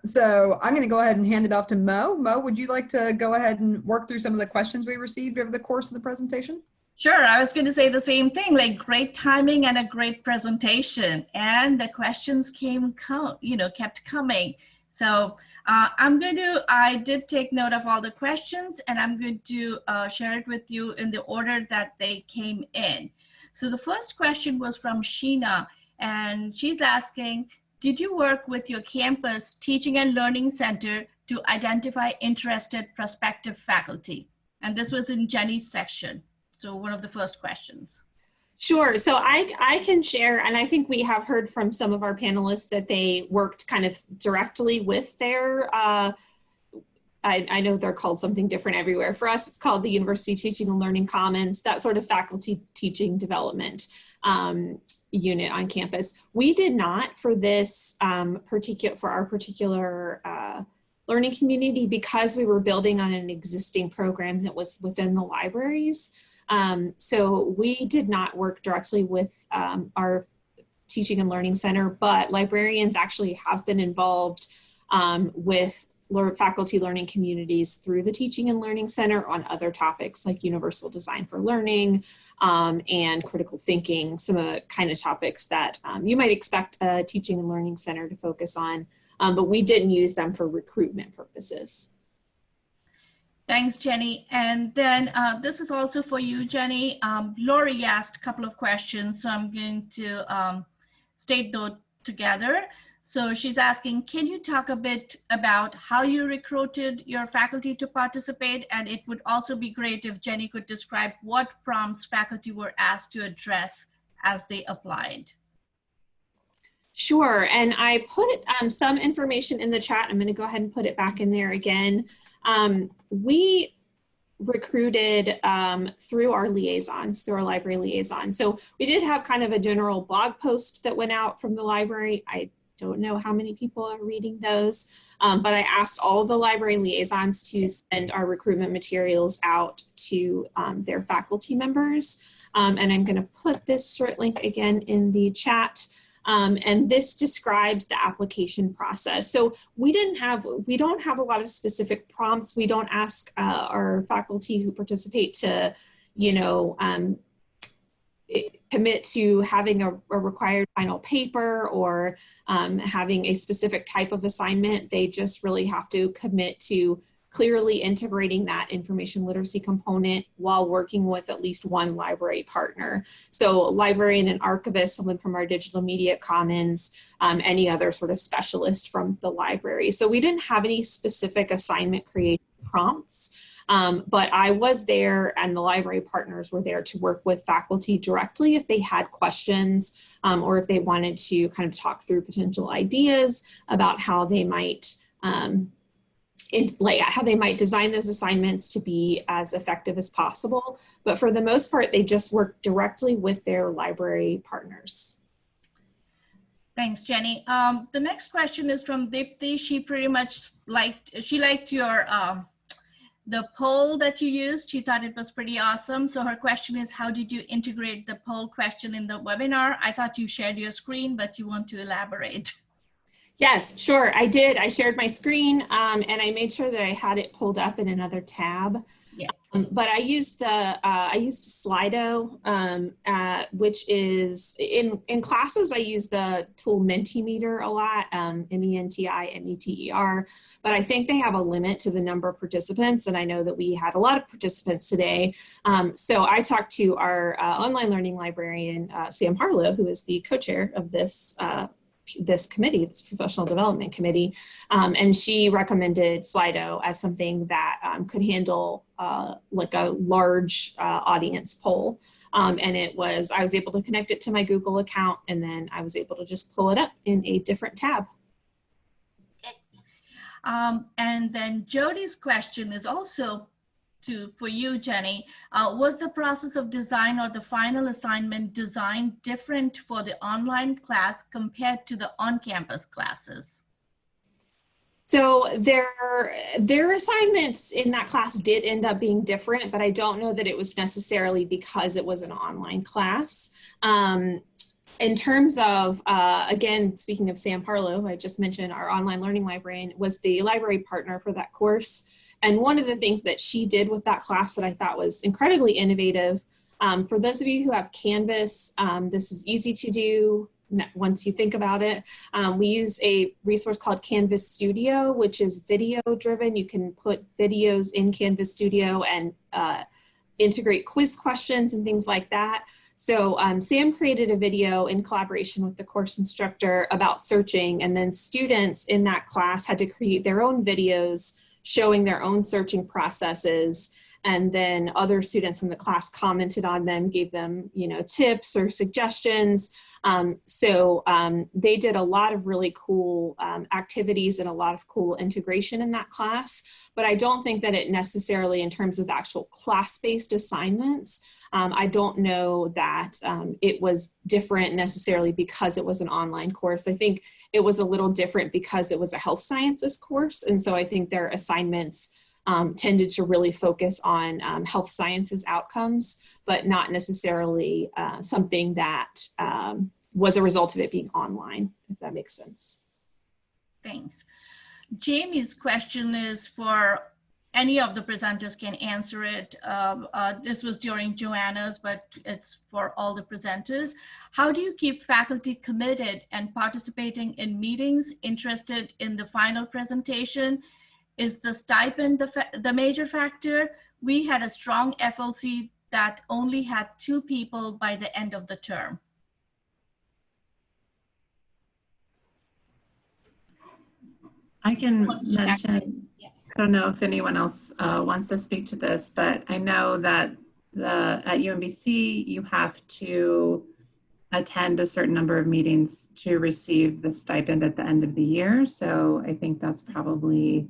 So I'm going to go ahead and hand it off to Mo. Mo, would you like to go ahead and work through some of the questions we received over the course of the presentation? Sure. I was going to say the same thing, like great timing and a great presentation. And the questions kept coming. So I did take note of all the questions and I'm going to share it with you in the order that they came in. So the first question was from Sheena, and she's asking, did you work with your campus teaching and learning center to identify interested prospective faculty? And this was in Jenny's section. So one of the first questions. Sure. So I can share, and I think we have heard from some of our panelists that they worked kind of directly with their, I know they're called something different everywhere. For us, it's called the University Teaching and Learning Commons, that sort of faculty teaching development unit on campus. We did not for this for our particular learning community because we were building on an existing program that was within the libraries. So we did not work directly with our teaching and learning center, but librarians actually have been involved with faculty learning communities through the Teaching and Learning Center on other topics like universal design for learning and critical thinking, some of the kind of topics that you might expect a Teaching and Learning Center to focus on, but we didn't use them for recruitment purposes. Thanks, Jenny. And then this is also for you, Jenny. Lori asked a couple of questions, so I'm going to state those together. So she's asking, can you talk a bit about how you recruited your faculty to participate? And it would also be great if Jenny could describe what prompts faculty were asked to address as they applied. Sure, and I put some information in the chat. I'm going to go ahead and put it back in there again. We recruited through our liaisons, through our library liaison. So we did have kind of a general blog post that went out from the library. I don't know how many people are reading those, but I asked all of the library liaisons to send our recruitment materials out to their faculty members. And I'm going to put this short link again in the chat. And this describes the application process. So we don't have a lot of specific prompts. We don't ask our faculty who participate to, commit to having a required final paper or having a specific type of assignment. They just really have to commit to clearly integrating that information literacy component while working with at least one library partner. So librarian and archivist, someone from our digital media commons, any other sort of specialist from the library. So we didn't have any specific assignment creation prompts, but I was there and the library partners were there to work with faculty directly if they had questions or if they wanted to kind of talk through potential ideas about how they might like how they might design those assignments to be as effective as possible. But for the most part, they just work directly with their library partners. Thanks, Jenny. The next question is from Dipti. She pretty much liked your the poll that you used. She thought it was pretty awesome. So her question is, how did you integrate the poll question in the webinar? I thought you shared your screen, but you want to elaborate. Yes, sure, I did. I shared my screen and I made sure that I had it pulled up in another tab. Yeah. But I used Slido, which is in classes. I use the tool Mentimeter a lot, Mentimeter. But I think they have a limit to the number of participants, and I know that we had a lot of participants today. So I talked to our online learning librarian, Sam Harlow, who is the co-chair of this committee, this professional development committee, and she recommended Slido as something that could handle like a large audience poll. And I was able to connect it to my Google account, and then I was able to just pull it up in a different tab. And then Jody's question is also for you, Jenny. Was the process of design or the final assignment design different for the online class compared to the on-campus classes? So their assignments in that class did end up being different, but I don't know that it was necessarily because it was an online class. In terms of, again, speaking of Sam Harlow, I just mentioned our online learning librarian was the library partner for that course. And one of the things that she did with that class that I thought was incredibly innovative, for those of you who have Canvas, this is easy to do once you think about it. We use a resource called Canvas Studio, which is video driven. You can put videos in Canvas Studio and integrate quiz questions and things like that. So Sam created a video in collaboration with the course instructor about searching, and then students in that class had to create their own videos showing their own searching processes, and then other students in the class commented on them, gave them, tips or suggestions. So they did a lot of really cool activities and a lot of cool integration in that class, but I don't think that it necessarily, in terms of the actual class-based assignments, I don't know that it was different necessarily because it was an online course. I think it was a little different because it was a health sciences course. And so I think their assignments tended to really focus on health sciences outcomes, but not necessarily something that was a result of it being online, if that makes sense. Thanks. Jamie's question is for any of the presenters can answer it. This was during Joanna's, but it's for all the presenters. How do you keep faculty committed and participating in meetings, interested in the final presentation? Is the stipend the major factor? We had a strong FLC that only had 2 people by the end of the term. I can mention, I don't know if anyone else wants to speak to this, but I know that at UMBC, you have to attend a certain number of meetings to receive the stipend at the end of the year. So I think that's probably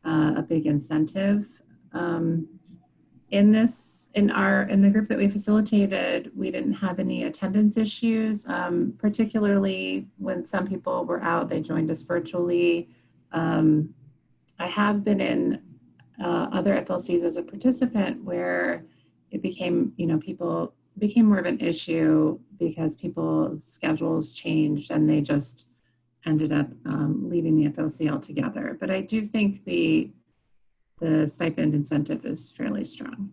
a big incentive. In the group that we facilitated, we didn't have any attendance issues, particularly when some people were out, they joined us virtually. I have been in other FLCs as a participant where it became, people became more of an issue because people's schedules changed and they just ended up leaving the FLC altogether. But I do think the stipend incentive is fairly strong.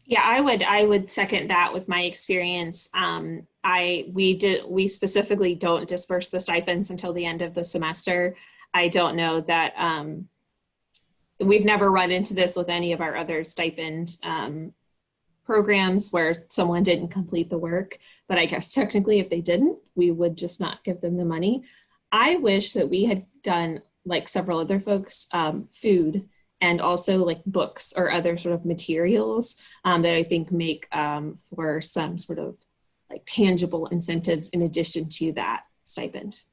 Yeah, I would second that with my experience. We specifically don't disperse the stipends until the end of the semester. I don't know that we've never run into this with any of our other stipend programs where someone didn't complete the work, but I guess technically if they didn't, we would just not give them the money. I wish that we had done, like several other folks, food and also like books or other sort of materials that I think make for some sort of like tangible incentives in addition to that stipend.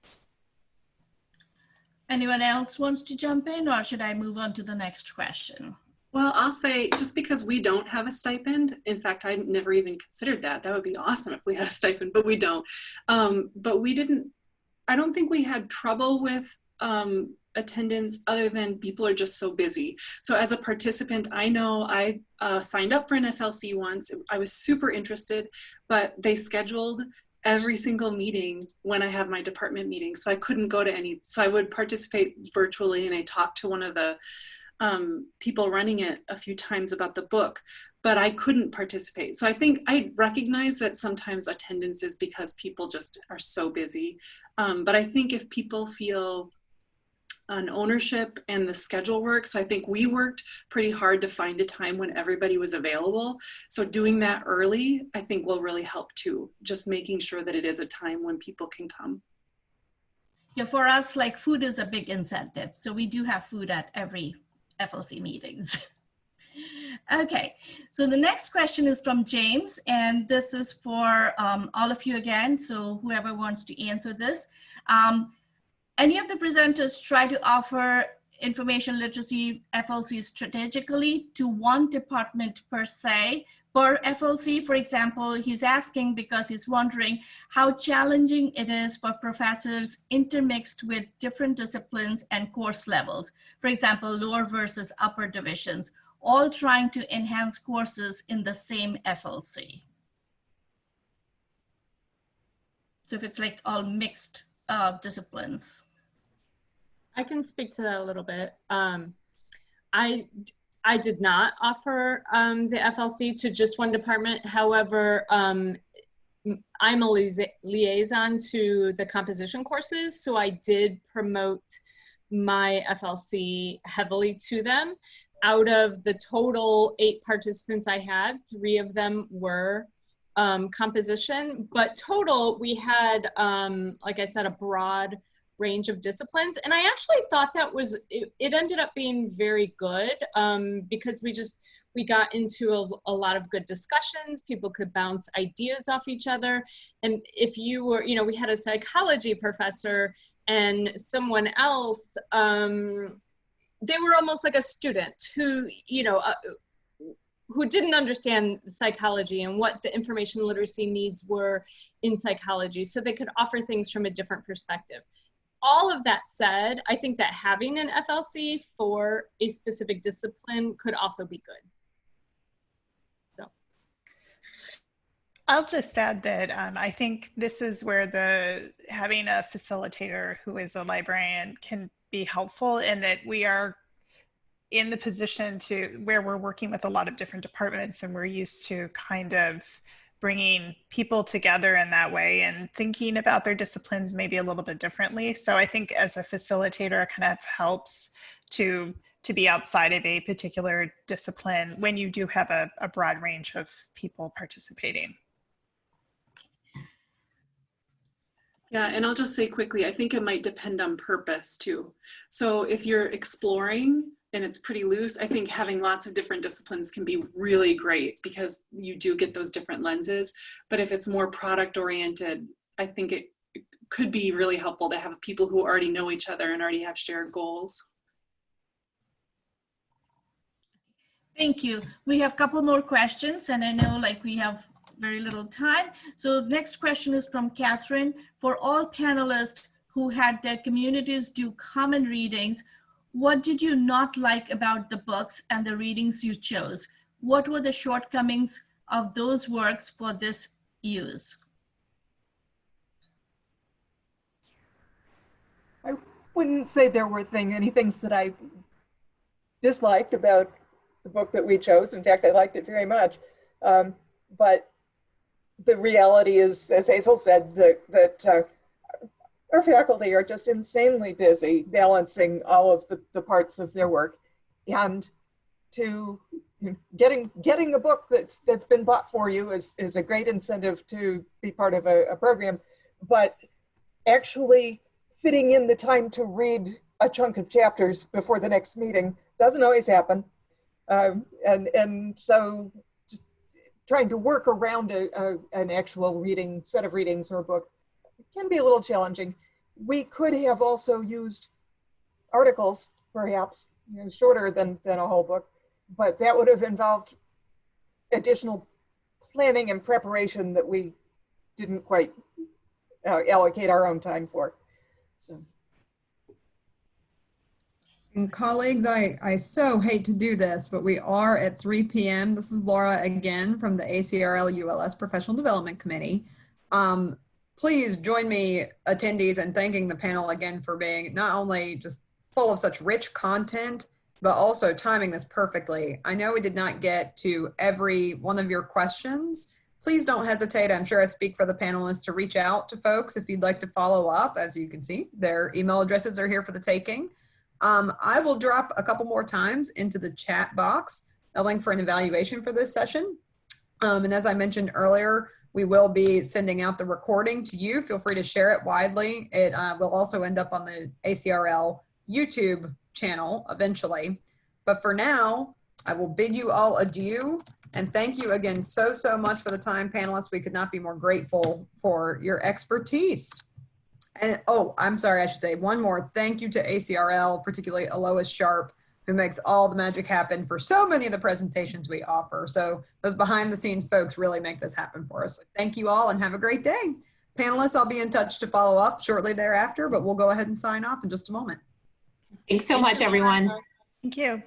Anyone else wants to jump in, or should I move on to the next question? Well, I'll say, just because we don't have a stipend, in fact, I never even considered that. That would be awesome if we had a stipend, but we don't. But we didn't, I don't think we had trouble with attendance other than people are just so busy. So as a participant, I know I signed up for an FLC once. I was super interested, but they scheduled every single meeting when I have my department meeting. So I couldn't go to any, so I would participate virtually, and I talked to one of the people running it a few times about the book, but I couldn't participate. So I think I recognize that sometimes attendance is because people just are so busy. But I think if people feel an ownership and the schedule works, so I think we worked pretty hard to find a time when everybody was available. So doing that early, I think will really help too. Just making sure that it is a time when people can come. Yeah, for us, like food is a big incentive. So we do have food at every FLC meetings. Okay, so the next question is from James, and this is for all of you again, so whoever wants to answer this. Any of the presenters try to offer information literacy FLC strategically to one department per se, per FLC? For example, he's asking because he's wondering how challenging it is for professors intermixed with different disciplines and course levels. For example, lower versus upper divisions, all trying to enhance courses in the same FLC. So if it's like all mixed disciplines. I can speak to that a little bit. I did not offer the FLC to just one department. However, I'm a liaison to the composition courses, so I did promote my FLC heavily to them. Out of the total 8 participants I had, 3 of them were composition, but total we had, like I said, a broad range of disciplines. And I actually thought that was, it ended up being very good because we got into a lot of good discussions. People could bounce ideas off each other. And if you were, you know, we had a psychology professor and someone else, they were almost like a student who, you know, who didn't understand psychology and what the information literacy needs were in psychology. So they could offer things from a different perspective. All of that said, I think that having an FLC for a specific discipline could also be good. So, I'll just add that I think this is where having a facilitator who is a librarian can be helpful, in that we are in the position where we're working with a lot of different departments, and we're used to kind of bringing people together in that way and thinking about their disciplines maybe a little bit differently. So I think as a facilitator, it kind of helps to be outside of a particular discipline when you do have a broad range of people participating. Yeah, and I'll just say quickly, I think it might depend on purpose too. So if you're exploring and it's pretty loose, I think having lots of different disciplines can be really great because you do get those different lenses. But if it's more product oriented, I think it could be really helpful to have people who already know each other and already have shared goals. Thank you. We have a couple more questions, and I know like we have very little time. So next question is from Catherine. For all panelists who had their communities do common readings, what did you not like about the books and the readings you chose? What were the shortcomings of those works for this use? I wouldn't say there were any things that I disliked about the book that we chose. In fact, I liked it very much. But the reality is, as Hazel said, that our faculty are just insanely busy balancing all of the parts of their work, and to getting a book that's been bought for you is a great incentive to be part of a program, but actually fitting in the time to read a chunk of chapters before the next meeting doesn't always happen, and so just trying to work around an actual set of readings or a book can be a little challenging. We could have also used articles, perhaps, you know, shorter than a whole book, but that would have involved additional planning and preparation that we didn't quite allocate our own time for. So. And colleagues, I so hate to do this, but we are at 3 p.m. This is Laura again from the ACRL ULS Professional Development Committee. Please join me, attendees, in thanking the panel again for being not only just full of such rich content, but also timing this perfectly. I know we did not get to every one of your questions. Please don't hesitate, I'm sure I speak for the panelists, to reach out to folks if you'd like to follow up. As you can see, their email addresses are here for the taking. I will drop a couple more times into the chat box a link for an evaluation for this session. And as I mentioned earlier, we will be sending out the recording to you. Feel free to share it widely. It will also end up on the ACRL YouTube channel eventually. But for now, I will bid you all adieu. And thank you again so much for the time, panelists. We could not be more grateful for your expertise. And oh, I'm sorry, I should say one more thank you to ACRL, particularly Alois Sharp, who makes all the magic happen for so many of the presentations we offer. So those behind the scenes folks really make this happen for us. So thank you all and have a great day. Panelists, I'll be in touch to follow up shortly thereafter, but we'll go ahead and sign off in just a moment. Thanks so much, everyone. Thank you.